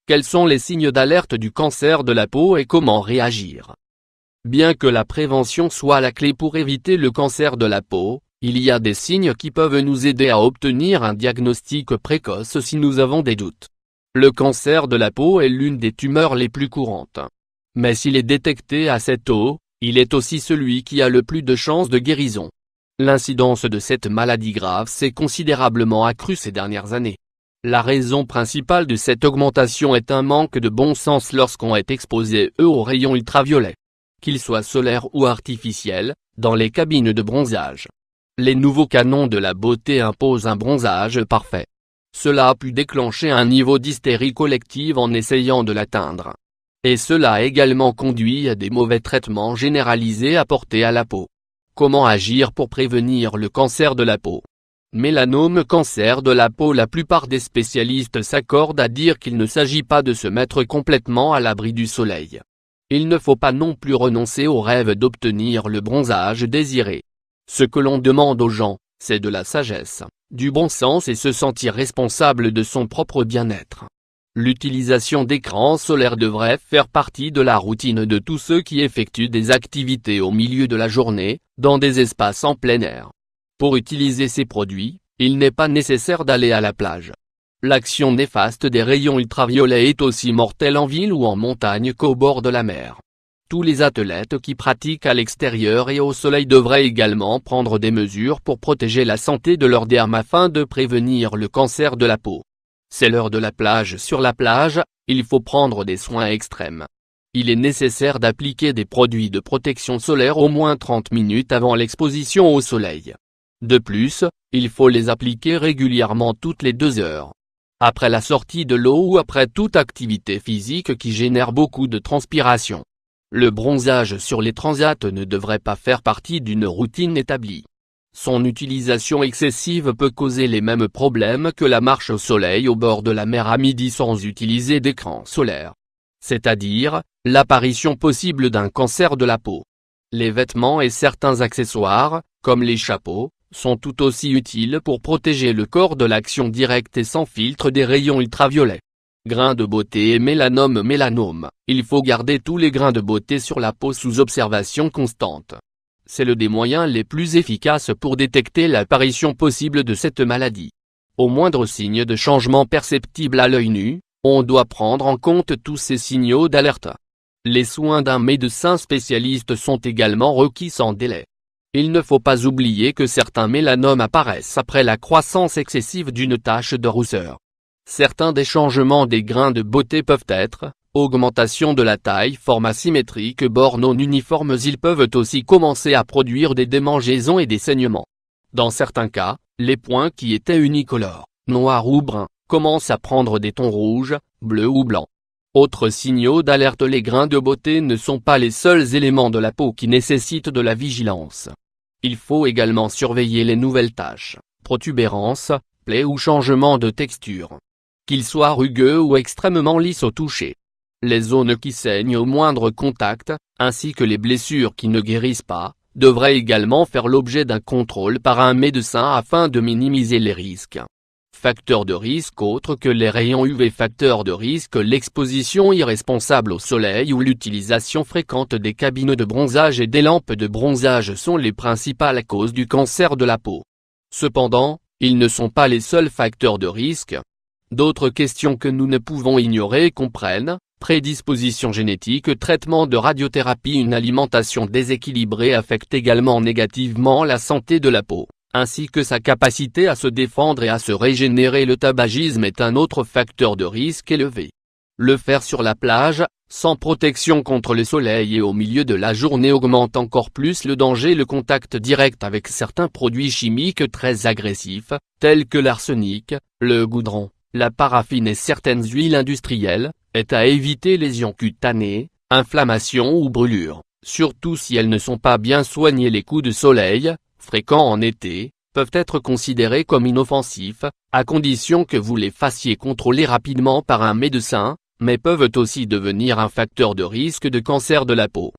Quels sont les signes d'alerte du cancer de la peau et comment réagir? Bien que la prévention soit la clé pour éviter le cancer de la peau, il y a des signes qui peuvent nous aider à obtenir un diagnostic précoce si nous avons des doutes. Le cancer de la peau est l'une des tumeurs les plus courantes. Mais s'il est détecté assez tôt, il est aussi celui qui a le plus de chances de guérison. L'incidence de cette maladie grave s'est considérablement accrue ces dernières années. La raison principale de cette augmentation est un manque de bon sens lorsqu'on est exposé aux rayons ultraviolets. Qu'ils soient solaires ou artificiels, dans les cabines de bronzage. Les nouveaux canons de la beauté imposent un bronzage parfait. Cela a pu déclencher un niveau d'hystérie collective en essayant de l'atteindre. Et cela a également conduit à des mauvais traitements généralisés apportés à la peau. Comment agir pour prévenir le cancer de la peau? Mélanome, cancer de la peau. La plupart des spécialistes s'accordent à dire qu'il ne s'agit pas de se mettre complètement à l'abri du soleil. Il ne faut pas non plus renoncer au rêve d'obtenir le bronzage désiré. Ce que l'on demande aux gens, c'est de la sagesse, du bon sens et se sentir responsable de son propre bien-être. L'utilisation d'écrans solaires devrait faire partie de la routine de tous ceux qui effectuent des activités au milieu de la journée, dans des espaces en plein air. Pour utiliser ces produits, il n'est pas nécessaire d'aller à la plage. L'action néfaste des rayons ultraviolets est aussi mortelle en ville ou en montagne qu'au bord de la mer. Tous les athlètes qui pratiquent à l'extérieur et au soleil devraient également prendre des mesures pour protéger la santé de leur derme afin de prévenir le cancer de la peau. C'est l'heure de la plage. Sur la plage, il faut prendre des soins extrêmes. Il est nécessaire d'appliquer des produits de protection solaire au moins 30 minutes avant l'exposition au soleil. De plus, il faut les appliquer régulièrement toutes les 2 heures. Après la sortie de l'eau ou après toute activité physique qui génère beaucoup de transpiration. Le bronzage sur les transats ne devrait pas faire partie d'une routine établie. Son utilisation excessive peut causer les mêmes problèmes que la marche au soleil au bord de la mer à midi sans utiliser d'écran solaire. C'est-à-dire, l'apparition possible d'un cancer de la peau. Les vêtements et certains accessoires, comme les chapeaux, sont tout aussi utiles pour protéger le corps de l'action directe et sans filtre des rayons ultraviolets. Grains de beauté et mélanome. Il faut garder tous les grains de beauté sur la peau sous observation constante. C'est le des moyens les plus efficaces pour détecter l'apparition possible de cette maladie. Au moindre signe de changement perceptible à l'œil nu, on doit prendre en compte tous ces signaux d'alerte. Les soins d'un médecin spécialiste sont également requis sans délai. Il ne faut pas oublier que certains mélanomes apparaissent après la croissance excessive d'une tache de rousseur. Certains des changements des grains de beauté peuvent être augmentation de la taille, forme asymétrique, bords non uniformes. Ils peuvent aussi commencer à produire des démangeaisons et des saignements. Dans certains cas, les points qui étaient unicolores, noirs ou bruns, commencent à prendre des tons rouges, bleus ou blancs. Autres signaux d'alerte. Les grains de beauté ne sont pas les seuls éléments de la peau qui nécessitent de la vigilance. Il faut également surveiller les nouvelles taches, protubérances, plaies ou changements de texture. Qu'ils soient rugueux ou extrêmement lisses au toucher. Les zones qui saignent au moindre contact, ainsi que les blessures qui ne guérissent pas, devraient également faire l'objet d'un contrôle par un médecin afin de minimiser les risques. Facteurs de risque autres que les rayons UV. Facteurs de risque. L'exposition irresponsable au soleil ou l'utilisation fréquente des cabines de bronzage et des lampes de bronzage sont les principales causes du cancer de la peau. Cependant, ils ne sont pas les seuls facteurs de risque. D'autres questions que nous ne pouvons ignorer comprennent prédisposition génétique, traitement de radiothérapie. Une alimentation déséquilibrée affecte également négativement la santé de la peau, ainsi que sa capacité à se défendre et à se régénérer. Le tabagisme est un autre facteur de risque élevé. Le faire sur la plage, sans protection contre le soleil et au milieu de la journée augmente encore plus le danger. Le contact direct avec certains produits chimiques très agressifs, tels que l'arsenic, le goudron, la paraffine et certaines huiles industrielles, est à éviter. Lésions cutanées, inflammations ou brûlures, surtout si elles ne sont pas bien soignées. Les coups de soleil, fréquents en été, peuvent être considérés comme inoffensifs, à condition que vous les fassiez contrôler rapidement par un médecin, mais peuvent aussi devenir un facteur de risque de cancer de la peau.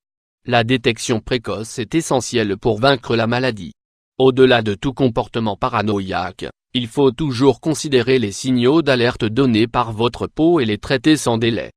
La détection précoce est essentielle pour vaincre la maladie. Au-delà de tout comportement paranoïaque, Il faut toujours considérer les signaux d'alerte donnés par votre peau et les traiter sans délai.